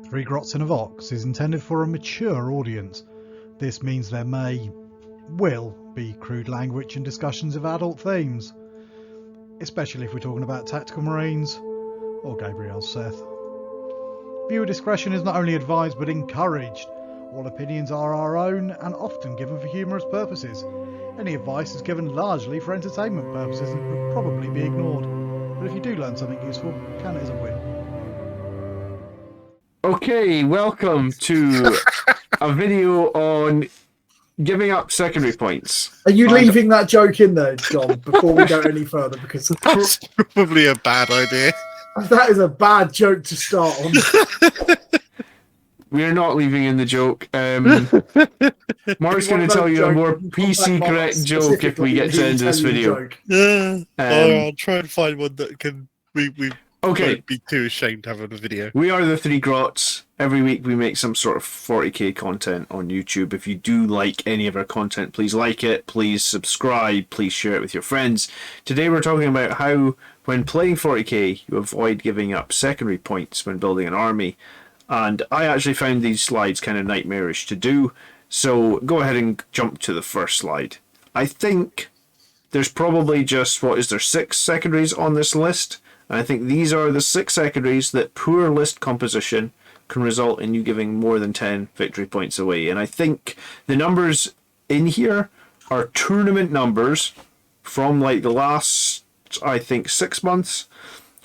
Three Grots in a Vox is intended for a mature audience. This means there will be crude language and discussions of adult themes, especially if we're talking about tactical marines or Gabriel Seth. Viewer discretion is not only advised but encouraged. All opinions are our own and often given for humorous purposes. Any advice is given largely for entertainment purposes and would probably be ignored. But if you do learn something useful, count it as a win. Okay, welcome to a video on giving up secondary points. Are you leaving that joke in there, John, before we go any further? Because that's probably a bad idea. That is a bad joke to start on. We are not leaving in the joke. Mark's going to tell you a more PC correct joke if we get to the end of this video. I'll try and find one that can we okay. won't be too ashamed to have on a video. We are the Three Grots. Every week we make some sort of 40k content on YouTube. If you do like any of our content, please like it, please subscribe, please share it with your friends. Today we're talking about how, when playing 40k, you avoid giving up secondary points when building an army. And I actually found these slides kind of nightmarish to do, so go ahead and jump to the first slide. I think there's probably just, 6 secondaries on this list? And I think these are the 6 secondaries that poor list composition can result in you giving more than 10 victory points away. And I think the numbers in here are tournament numbers from like the last, I think, 6 months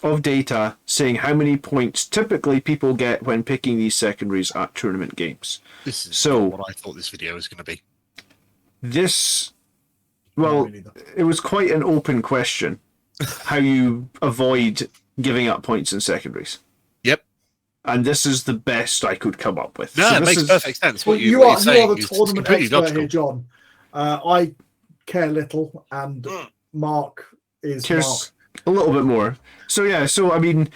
of data saying how many points typically people get when picking these secondaries at tournament games. This is so what I thought this video was going to be. This, well, it was quite an open question. How you avoid giving up points in secondaries. Yep. And this is the best I could come up with. No, so it makes perfect sense. What you are saying the tournament expert logical here, John. I care little, and Mark is cares a little bit more. So yeah, I mean,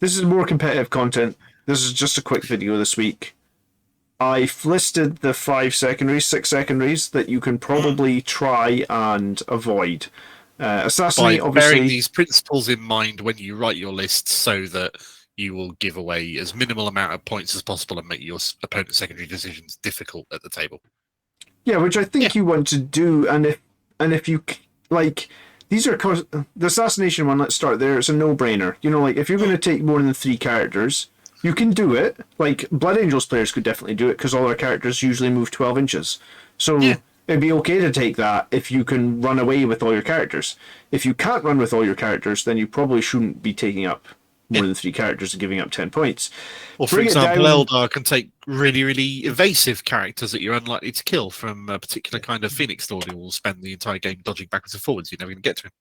this is more competitive content. This is just a quick video this week. I've listed the 6 secondaries that you can probably try and avoid. Assassinate, by obviously, bearing these principles in mind when you write your list, so that you will give away as minimal amount of points as possible and make your opponent's secondary decisions difficult at the table. Yeah, which I think you want to do, and if you like, these are the assassination one. Let's start there. It's a no-brainer. You know, like if you're going to take more than 3 characters, you can do it. Like Blood Angels players could definitely do it because all their characters usually move 12 inches. So. Yeah. It'd be okay to take that if you can run away with all your characters. If you can't run with all your characters, then you probably shouldn't be taking up more than 3 characters and giving up 10 points. Or for example, Eldar can take really, really evasive characters that you're unlikely to kill from a particular kind of Phoenix Lord who will spend the entire game dodging backwards and forwards. You're never going to get to him.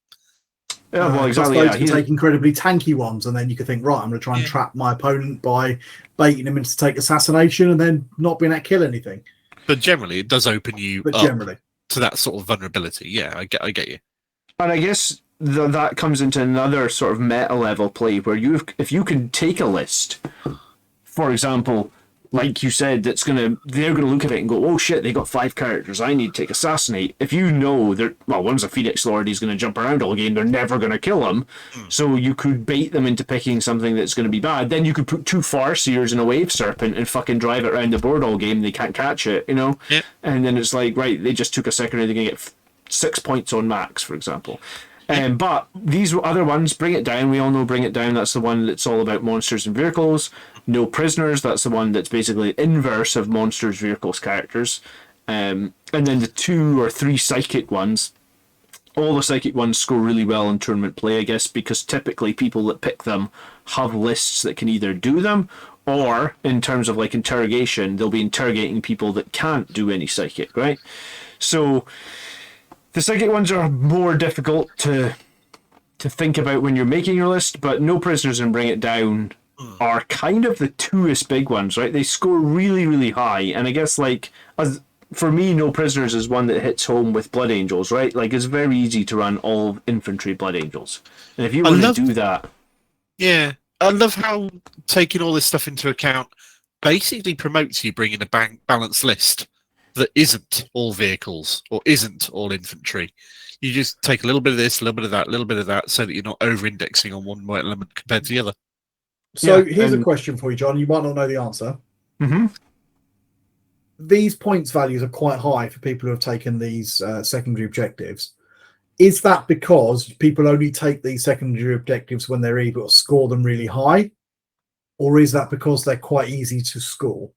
Yeah, well, exactly. You can take incredibly tanky ones, and then you can think, right, I'm going to try and trap my opponent by baiting him into take assassination and then not being able to kill anything. But generally, it does open you up to that sort of vulnerability. Yeah, I get you. And I guess that comes into another sort of meta level play where if you can take a list, for example, like you said, they're going to look at it and go, oh shit, they got 5 characters, I need to take assassinate. If you know one's a Phoenix Lord, he's going to jump around all game, they're never going to kill him. So you could bait them into picking something that's going to be bad. Then you could put 2 Farseers in a Wave Serpent and fucking drive it around the board all game, they can't catch it, you know? Yeah. And then it's like, right, they just took a secondary, they're going to get 6 points on max, for example. But these other ones, Bring It Down, we all know Bring It Down, that's the one that's all about monsters and vehicles. No Prisoners, that's the one that's basically inverse of monsters, vehicles, characters. And then the 2 or 3 psychic ones, all the psychic ones score really well in tournament play, I guess, because typically people that pick them have lists that can either do them, or in terms of like interrogation, they'll be interrogating people that can't do any psychic, right? So the psychic ones are more difficult to think about when you're making your list, but No Prisoners and Bring It Down are kind of the 2-est big ones, right? They score really, really high, and I guess for me, No Prisoners is one that hits home with Blood Angels, right? Like it's very easy to run all infantry Blood Angels, and if you want to do that, yeah, I love how taking all this stuff into account basically promotes you bringing a balanced list that isn't all vehicles or isn't all infantry. You just take a little bit of this, a little bit of that, a little bit of that, so that you're not over-indexing on one element compared to the other. So Yeah, here's a and- question for you, John. You might not know the answer. Mhm. These points values are quite high for people who have taken these secondary objectives. Is that because people only take these secondary objectives when they're able to score them really high? Or is that because they're quite easy to score?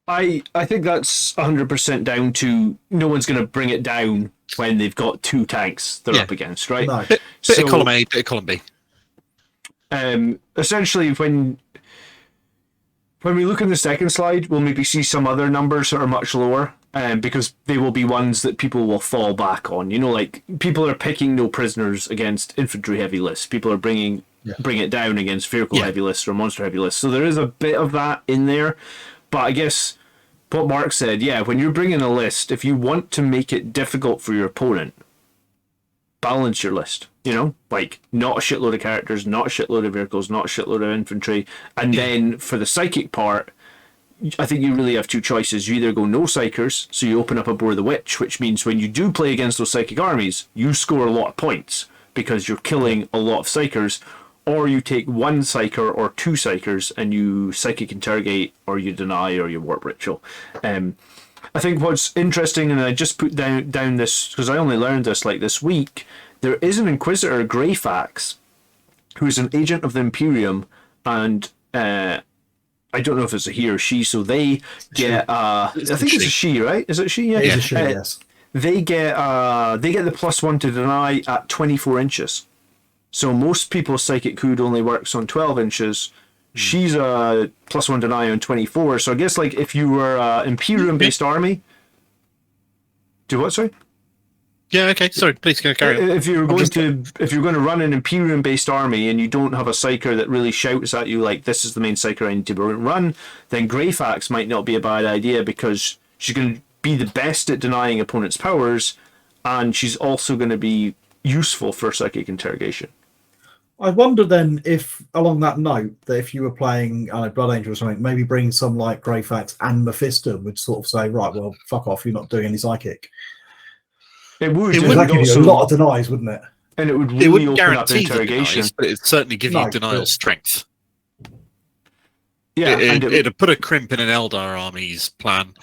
I think that's 100% down to no one's going to bring it down when they've got two tanks they're Yeah. up against, right? No. Bit of column A, bit of column B. Essentially, when we look in the second slide, we'll maybe see some other numbers that are much lower, because they will be ones that people will fall back on. You know, like people are picking no prisoners against infantry heavy lists. People are bring it down against vehicle heavy lists or monster heavy lists. So there is a bit of that in there. But I guess what Mark said, when you're bringing a list, if you want to make it difficult for your opponent, balance your list. You know, like not a shitload of characters, not a shitload of vehicles, not a shitload of infantry. And then for the psychic part, I think you really have two choices. You either go no psychers, so you open up a Bore the Witch, which means when you do play against those psychic armies, you score a lot of points because you're killing a lot of psychers, or you take one psyker or two psychers and you psychic interrogate, or you deny, or you warp ritual. I think what's interesting, and I just put down this because I only learned this like this week, there is an Inquisitor, Greyfax, who is an agent of the Imperium, and I don't know if it's a he or she, so they get I think it's a she, right? Is it she? Yeah, It's a she, yes. They get the +1 to deny at 24 inches. So most people's psychic hood only works on 12 inches. She's a +1 deny on 24. So I guess like if you were Imperium based army, do what? Sorry. Yeah. Okay. Sorry. Please go carry on. If you're going to run an Imperium based army and you don't have a psyker that really shouts at you like this is the main psyker I need to run, then Greyfax might not be a bad idea because she's going to be the best at denying opponents' powers, and she's also going to be useful for psychic interrogation. I wonder then if, along that note, that if you were playing Blood Angel or something, maybe bring some like Greyfax and Mephisto would sort of say, right, well, fuck off, you're not doing any psychic. It would. That would give you a lot of denies, wouldn't it? And it would really open up guarantee interrogation. Denies, but it'd certainly give you denial strength. Yeah, it'd put a crimp in an Eldar army's plan.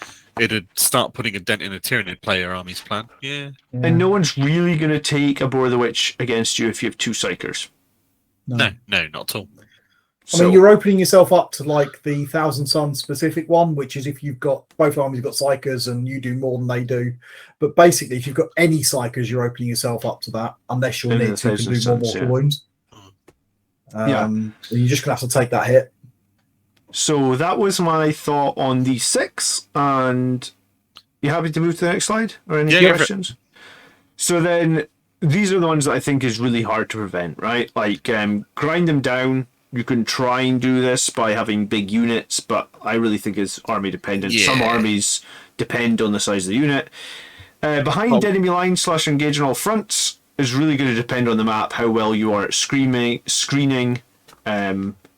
It'd start putting a dent in a Tyranid player army's plan. Yeah. And no one's really going to take a Bore the Witch against you if you have two psychers. No, not at all. I mean, you're opening yourself up to like the Thousand Suns specific one, which is if you've got both armies, got psychers and you do more than they do. But basically, if you've got any psychers, you're opening yourself up to that, unless you're Nits who can do more mortal wounds. You're just going to have to take that hit. So that was my thought on the 6. And you happy to move to the next slide? Or any questions? So then, these are the ones that I think is really hard to prevent, right? Like, grind them down. You can try and do this by having big units, but I really think it's army dependent. Yeah. Some armies depend on the size of the unit. Behind enemy lines / engage on all fronts is really going to depend on the map, how well you are at screening.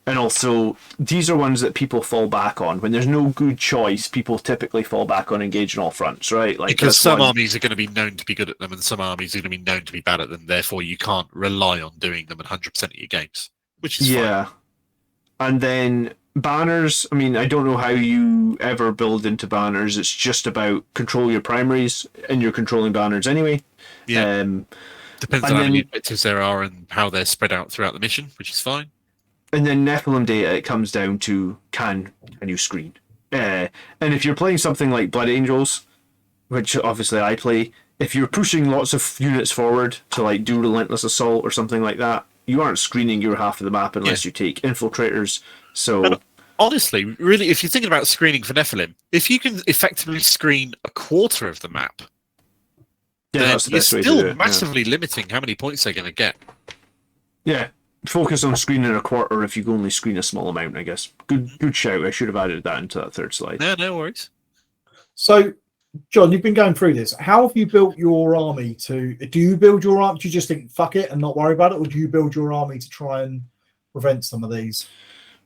And also, these are ones that people fall back on. When there's no good choice, people typically fall back on engage on all fronts, right? Like because some armies are going to be known to be good at them and some armies are going to be known to be bad at them. Therefore, you can't rely on doing them 100% of your games, which is fine. And then banners, I mean, I don't know how you ever build into banners. It's just about control your primaries, and you're controlling banners anyway. Yeah. Depends on how many objectives there are and how they're spread out throughout the mission, which is fine. And then Nephilim data, it comes down to can you screen? And if you're playing something like Blood Angels, which obviously I play, if you're pushing lots of units forward to like do relentless assault or something like that, you aren't screening your half of the map unless you take infiltrators. So and honestly, really, if you're thinking about screening for Nephilim, if you can effectively screen a quarter of the map, then that's the best way to do it. Massively limiting how many points they're going to get. Yeah. Focus on screening a quarter if you can only screen a small amount, I guess. Good shout. I should have added that into that third slide. No worries. So, John, you've been going through this. How have you built your army do you build your army? Do you just think, fuck it and not worry about it? Or do you build your army to try and prevent some of these?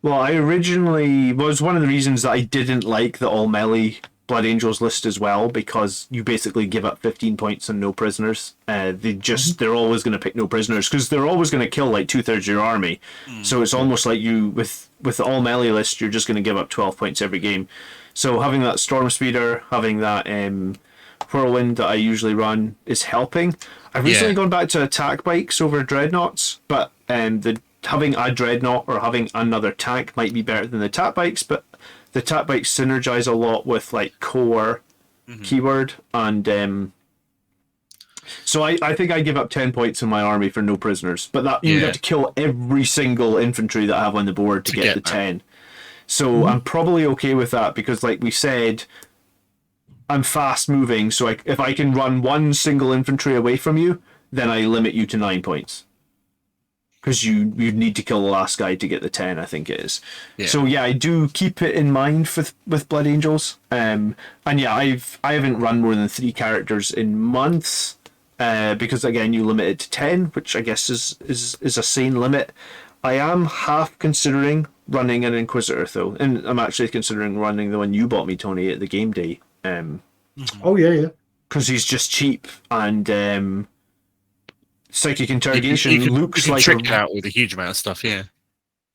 Well, I originally was one of the reasons that I didn't like the all melee Blood Angels list as well, because you basically give up 15 points and no prisoners. They're always going to pick no prisoners because they're always going to kill like 2/3 of your army. So it's almost like you with the all melee list, you're just going to give up 12 points every game. So having that Storm Speeder, having that Whirlwind that I usually run is helping. I've recently gone back to attack bikes over dreadnoughts, but having a dreadnought or having another tank might be better than the attack bikes, but the attack bikes synergize a lot with like core keyword, and so I think I give up 10 points in my army for no prisoners, but that you have to kill every single infantry that I have on the board to get the 10. So I'm probably okay with that because, like we said, I'm fast moving, so if I can run one single infantry away from you, then I limit you to 9 points. Because you need to kill the last guy to get the 10, I think it is. Yeah. So I do keep it in mind with Blood Angels. And I haven't run more than 3 characters in months. Because again, you limit it to 10, which I guess is a sane limit. I am half considering running an Inquisitor though, and I'm actually considering running the one you bought me, Tony, at the game day. Oh yeah. Because he's just cheap and. Psychic Interrogation looks like trick it out with a huge amount of stuff, and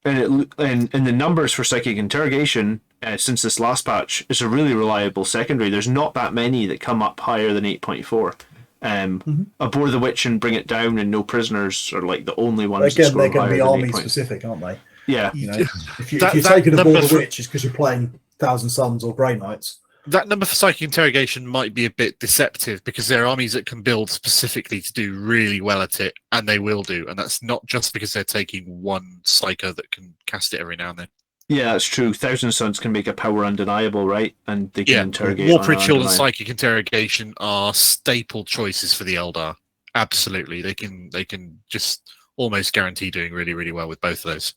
the numbers for Psychic Interrogation since this last patch is a really reliable secondary. There's not that many that come up higher than 8.4. Abhor the Witch and Bring It Down and No Prisoners are like the only ones. Again, they're going to be army specific, aren't they? Yeah. If you're taking Abhor the Witch, it's because you're playing Thousand Suns or Grey Knights. That number for Psychic Interrogation might be a bit deceptive because there are armies that can build specifically to do really well at it, and they will do. And that's not just because they're taking one Psycho that can cast it every now and then. Yeah, that's true. Thousand Suns can make a power undeniable, right? And they can interrogate. Warp Ritual and Psychic Interrogation are staple choices for the Eldar. Absolutely. They can just almost guarantee doing really, really well with both of those.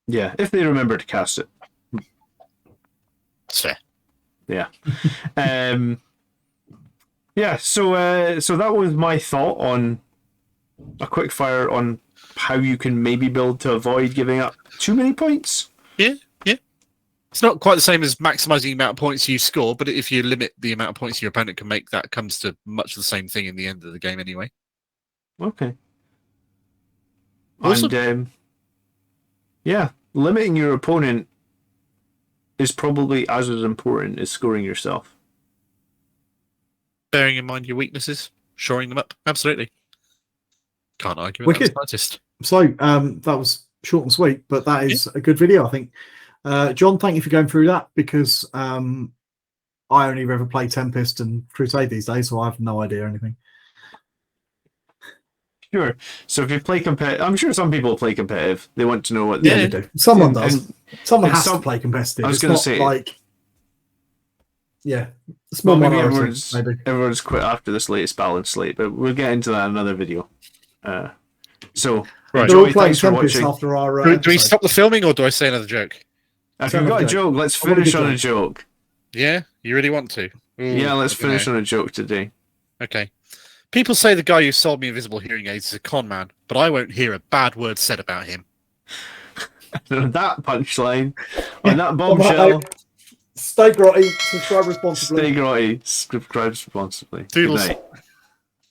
Yeah, if they remember to cast it. It's fair. Yeah. So that was my thought on a quick fire on how you can maybe build to avoid giving up too many points. Yeah. It's not quite the same as maximizing the amount of points you score, but if you limit the amount of points your opponent can make, that comes to much the same thing in the end of the game anyway. Okay. Awesome. And limiting your opponent is probably as important as scoring yourself. Bearing in mind your weaknesses, shoring them up. Absolutely. Can't argue with that the slightest. So that was short and sweet, but that is a good video, I think. John, thank you for going through that because I only ever play Tempest and Crusade these days, so I have no idea anything. Sure. So if you play competitive, I'm sure some people play competitive. They want to know what they do. Someone does. Someone has to play competitive. I was going to say, small maybe everyone's quit after this latest balance slate, but we'll get into that in another video. So, Joey, thanks for watching. After our, do we stop the filming or do I say another joke? If you've got a joke, let's finish on a joke. Yeah? You really want to? Ooh, yeah, let's finish on a joke today. Okay. People say the guy who sold me invisible hearing aids is a con man, but I won't hear a bad word said about him. That punchline on that bombshell. Stay grotty, subscribe responsibly. Stay grotty, subscribe responsibly. Toodles. Good night.